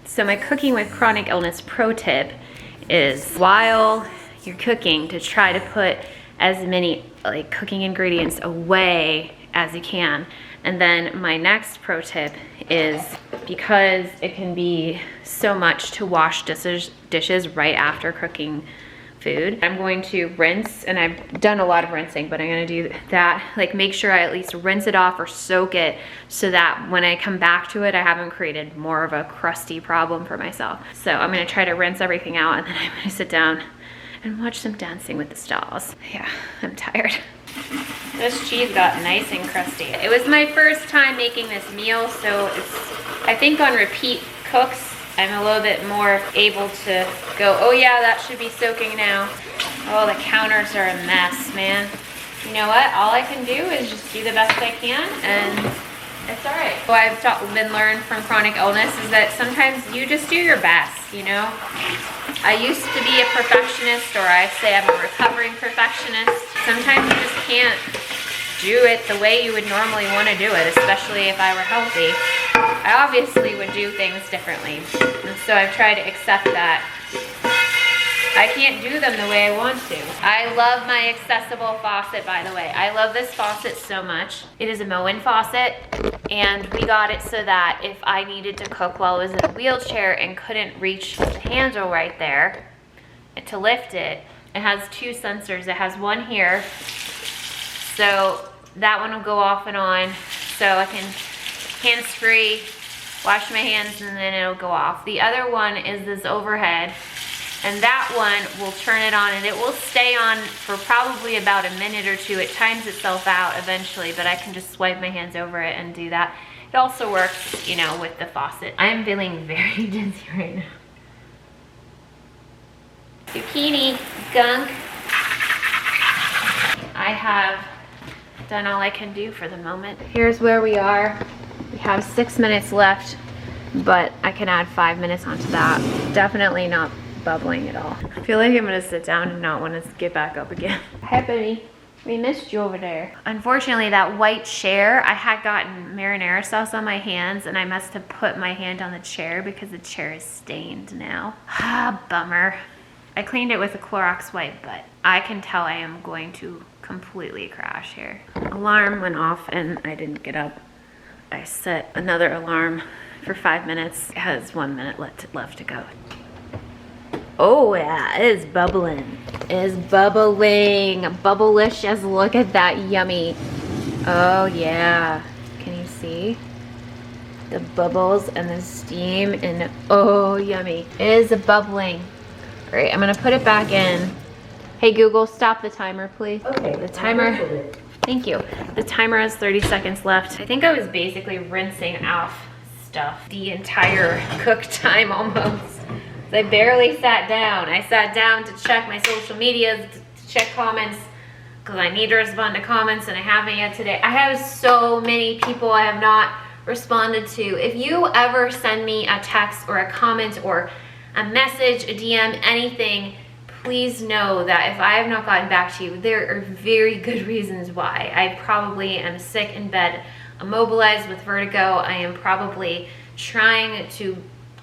So my cooking with chronic illness pro tip is while you're cooking to try to put as many like cooking ingredients away as you can. And then my next pro tip is, because it can be so much to wash dishes right after cooking food, I'm going to rinse, and I've done a lot of rinsing, but I'm gonna do that, like make sure I at least rinse it off or soak it so that when I come back to it, I haven't created more of a crusty problem for myself. So I'm gonna try to rinse everything out, and then I'm gonna sit down and watch some Dancing with the Stars. Yeah, I'm tired. This cheese got nice and crusty. It was my first time making this meal, so it's, I think on repeat cooks, I'm a little bit more able to go, oh yeah, that should be soaking now. Oh, the counters are a mess, man. You know what? All I can do is just do the best I can, and it's all right. What I've been learned from chronic illness is that sometimes you just do your best, you know? I used to be a perfectionist, or I say I'm a recovering perfectionist. Sometimes you just can't do it the way you would normally want to do it, especially if I were healthy. I obviously would do things differently, and so I've tried to accept that I can't do them the way I want to. I love my accessible faucet, by the way. I love this faucet so much. It is a Moen faucet, and we got it so that if I needed to cook while I was in a wheelchair and couldn't reach the handle right there to lift it, it has two sensors. It has one here, so that one will go off and on, so I can hands-free wash my hands and then it'll go off. The other one is this overhead, and that one will turn it on, and it will stay on for probably about a minute or two. It times itself out eventually, but I can just swipe my hands over it and do that. It also works, you know, with the faucet. I'm feeling very dizzy right now. Zucchini gunk. I have done all I can do for the moment. Here's where we are. We have 6 minutes left, but I can add 5 minutes onto that. Definitely not bubbling at all. I feel like I'm gonna sit down and not want to get back up again. Hi, Benny. We missed you over there. Unfortunately, that white chair, I had gotten marinara sauce on my hands, and I must have put my hand on the chair because the chair is stained now. Ah, bummer. I cleaned it with a Clorox wipe, but I can tell I am going to completely crash here. Alarm went off and I didn't get up. I set another alarm for 5 minutes. It has 1 minute left to go. Oh yeah, it is bubbling. It is bubbling. Bubblicious. Look at that, yummy. Oh yeah. Can you see? The bubbles and the steam, and oh yummy. It is bubbling. All right, I'm gonna put it back in. Hey Google, stop the timer, please. Okay. The timer. Thank you. The timer has 30 seconds left. I think I was basically rinsing off stuff the entire cook time almost. I barely sat down. I sat down to check my social media, to check comments, because I need to respond to comments, and I haven't yet today. I have so many people I have not responded to. If you ever send me a text or a comment or a message, a DM, anything, please know that if I have not gotten back to you, there are very good reasons why. I probably am sick in bed, immobilized with vertigo. I am probably trying to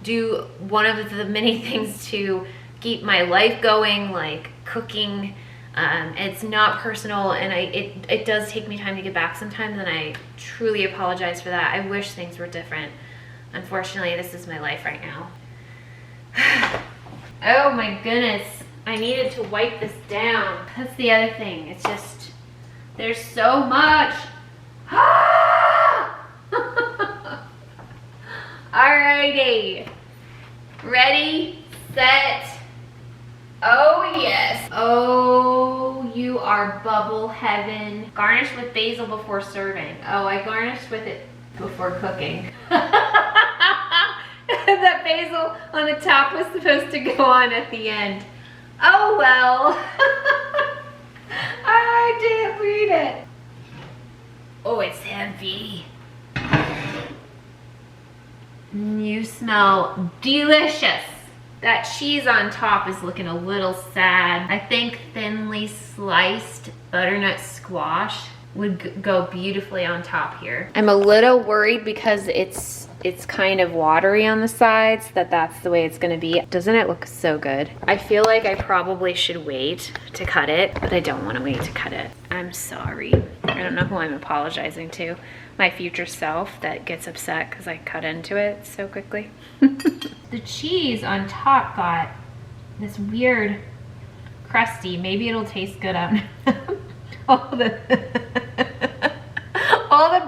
do one of the many things to keep my life going, like cooking. It's not personal, and it does take me time to get back sometimes, and I truly apologize for that. I wish things were different. Unfortunately, this is my life right now. Oh my goodness, I needed to wipe this down. That's the other thing. It's just, there's so much. Alrighty. Ready, set. Oh yes. Oh, you are bubble heaven. Garnish with basil before serving. Oh, I garnished with it before cooking. That basil on the top was supposed to go on at the end. Oh well. I didn't read it. Oh, it's heavy. You smell delicious. That cheese on top is looking a little sad. I think thinly sliced butternut squash would go beautifully on top here. I'm a little worried because it's kind of watery on the sides that's the way it's gonna be. Doesn't it look so good? I feel like I probably should wait to cut it, but I don't wanna wait to cut it. I'm sorry. I don't know who I'm apologizing to. My future self that gets upset because I cut into it so quickly. The cheese on top got this weird crusty. Maybe it'll taste good on all the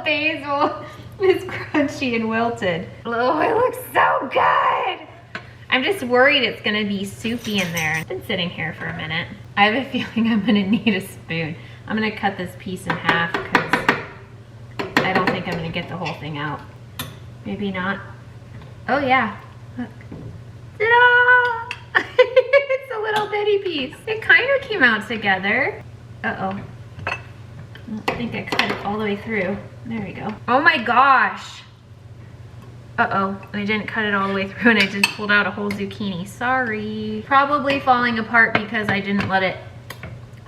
basil is crunchy and wilted. Oh, it looks so good. I'm just worried it's gonna be soupy in there. It's been sitting here for a minute. I have a feeling I'm gonna need a spoon. I'm gonna cut this piece in half because I don't think I'm gonna get the whole thing out. Maybe not. Oh yeah, look. Ta-da! It's a little bitty piece. It kind of came out together. Uh-oh. I don't think I cut it all the way through. There we go. Oh my gosh. Uh-oh, I didn't cut it all the way through and I just pulled out a whole zucchini. Sorry. Probably falling apart because I didn't let it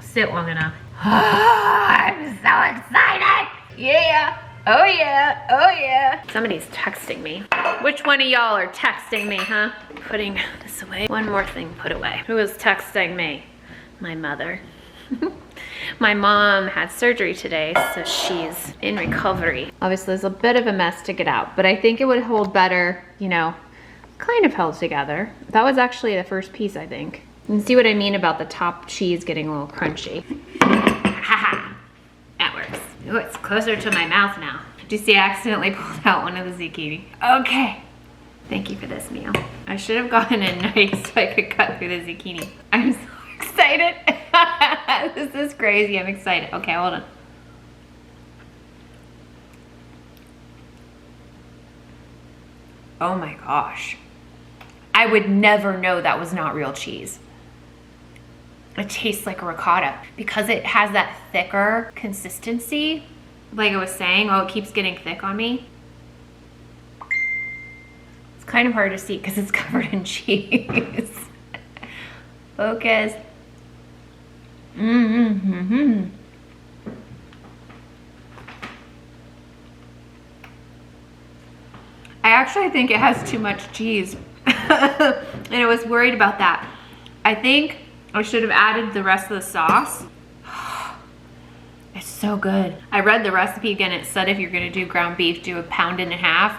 sit long enough. I'm so excited. Yeah. Oh yeah, oh yeah. Somebody's texting me. Which one of y'all are texting me, huh? Putting this away. One more thing put away. Who is texting me? My mother. My mom had surgery today, so she's in recovery. Obviously, there's a bit of a mess to get out, but I think it would hold better, you know, kind of held together. That was actually the first piece, I think. You can see what I mean about the top cheese getting a little crunchy. Haha, that works. Ooh, it's closer to my mouth now. Do you see I accidentally pulled out one of the zucchini? Okay. Thank you for this meal. I should have gotten a knife so I could cut through the zucchini. I'm so excited. This is crazy. I'm excited. Okay, hold on. Oh my gosh. I would never know that was not real cheese. It tastes like a ricotta because it has that thicker consistency. Like I was saying, oh, it keeps getting thick on me. It's kind of hard to see because it's covered in cheese. Focus. Mm-hmm. I actually think it has too much cheese. And I was worried about that. I think I should have added the rest of the sauce. It's so good. I read the recipe again. It said if you're gonna do ground beef, do 1.5 pounds,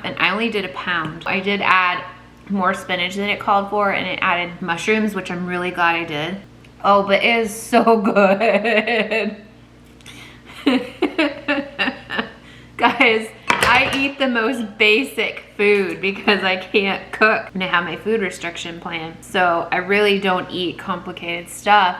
and I only did 1 pound. I did add more spinach than it called for, and it added mushrooms, which I'm really glad I did. Oh, but it is so good. Guys, I eat the most basic food because I can't cook and I have my food restriction plan. So I really don't eat complicated stuff.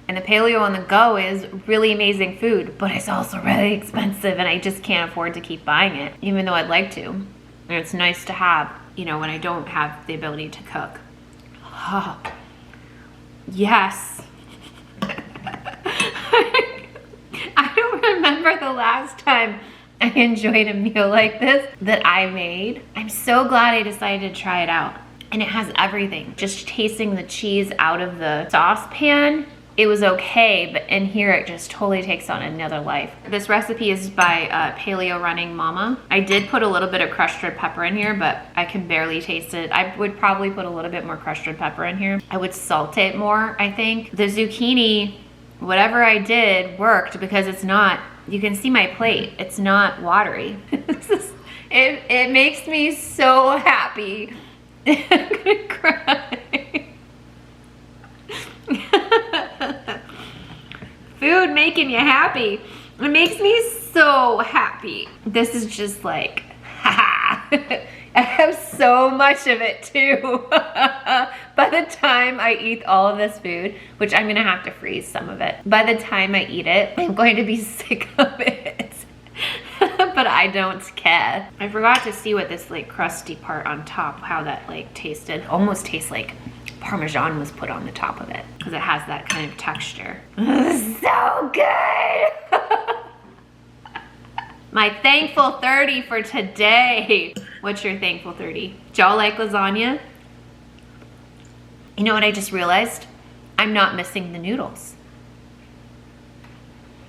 And the Paleo on the go is really amazing food, but it's also really expensive and I just can't afford to keep buying it, even though I'd like to. And it's nice to have, you know, when I don't have the ability to cook. Oh, yes. I don't remember the last time I enjoyed a meal like this that I made. I'm so glad I decided to try it out. And it has everything. Just tasting the cheese out of the saucepan, it was okay, but in here it just totally takes on another life. This recipe is by Paleo Running Mama. I did put a little bit of crushed red pepper in here, but I can barely taste it. I would probably put a little bit more crushed red pepper in here. I would salt it more, I think. The zucchini, whatever I did worked because it's not, you can see my plate, it's not watery. It makes me so happy. I'm gonna cry. Food making you happy. It makes me so happy. This is just like, I have so much of it too. By the time I eat all of this food, which I'm gonna have to freeze some of it. By the time I eat it, I'm going to be sick of it. But I don't care. I forgot to see what this like crusty part on top, how that like tasted. Almost tastes like Parmesan was put on the top of it because it has that kind of texture. So good. My thankful 30 for today. What's your thankful 30? Do y'all like lasagna? You know what I just realized? I'm not missing the noodles.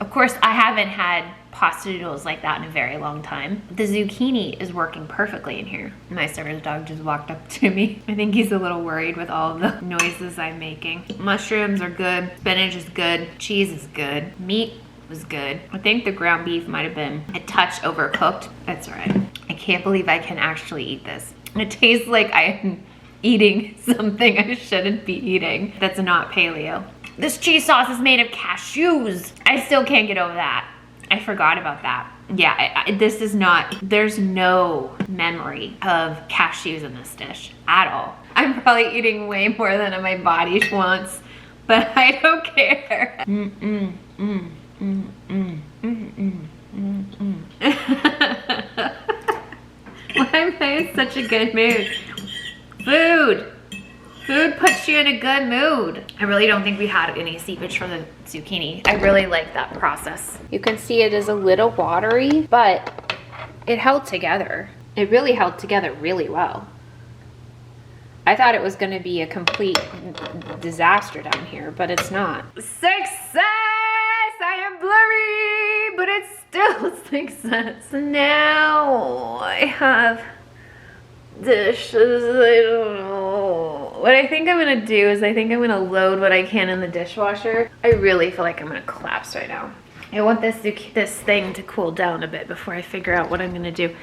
Of course, I haven't had pasta noodles like that in a very long time. The zucchini is working perfectly in here. My service dog just walked up to me. I think he's a little worried with all of the noises I'm making. Mushrooms are good. Spinach is good. Cheese is good. Meat was good. I think the ground beef might have been a touch overcooked. That's all right. I can't believe I can actually eat this. It tastes like I'm eating something I shouldn't be eating. That's not paleo. This cheese sauce is made of cashews. I still can't get over that. I forgot about that. Yeah, this is not, there's no memory of cashews in this dish at all. I'm probably eating way more than my body wants, but I don't care. Why am I in such a good mood? Food. Food puts you in a good mood. I really don't think we had any seepage from the zucchini. I really like that process. You can see it is a little watery, but it held together. It really held together really well. I thought it was gonna be a complete disaster down here, but it's not. Success! I am blurry, but it's still success. Now I have dishes. I don't know. What I think I'm gonna do is I think I'm gonna load what I can in the dishwasher. I really feel like I'm gonna collapse right now. I want this thing to cool down a bit before I figure out what I'm gonna do.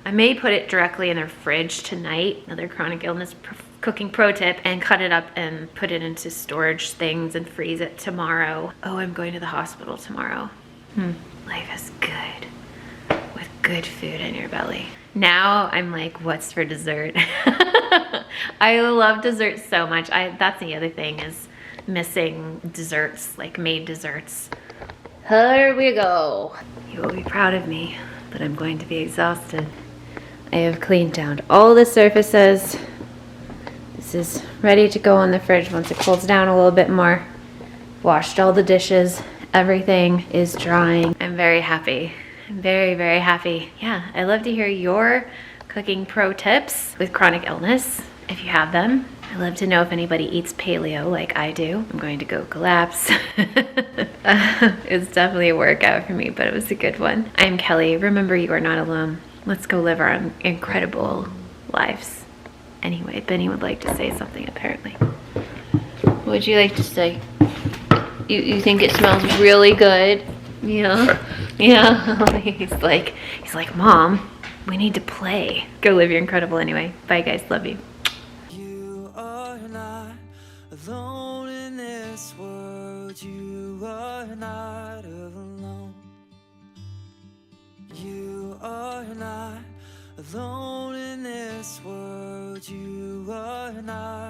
I may put it directly in the fridge tonight, another chronic illness cooking pro tip, and cut it up and put it into storage things and freeze it tomorrow. Oh, I'm going to the hospital tomorrow. Life is good with good food in your belly. Now I'm like, what's for dessert? I love desserts so much. That's the other thing, is missing desserts, like made desserts. Here we go. You will be proud of me, but I'm going to be exhausted. I have cleaned down all the surfaces. This is ready to go in the fridge once it cools down a little bit more. Washed all the dishes. Everything is drying. I'm very happy. I'm very, very happy. Yeah, I love to hear your cooking pro tips with chronic illness, if you have them. I love to know if anybody eats paleo like I do. I'm going to go collapse. It's definitely a workout for me, but it was a good one. I'm Kelly. Remember, you are not alone. Let's go live our incredible lives. Anyway, Benny would like to say something, apparently. What would you like to say? You think it smells really good? Yeah. Yeah. He's like, Mom, we need to play. Go live your incredible anyway. Bye guys, love you. You are not alone in this world. You are not alone. You are not alone in this world. You are not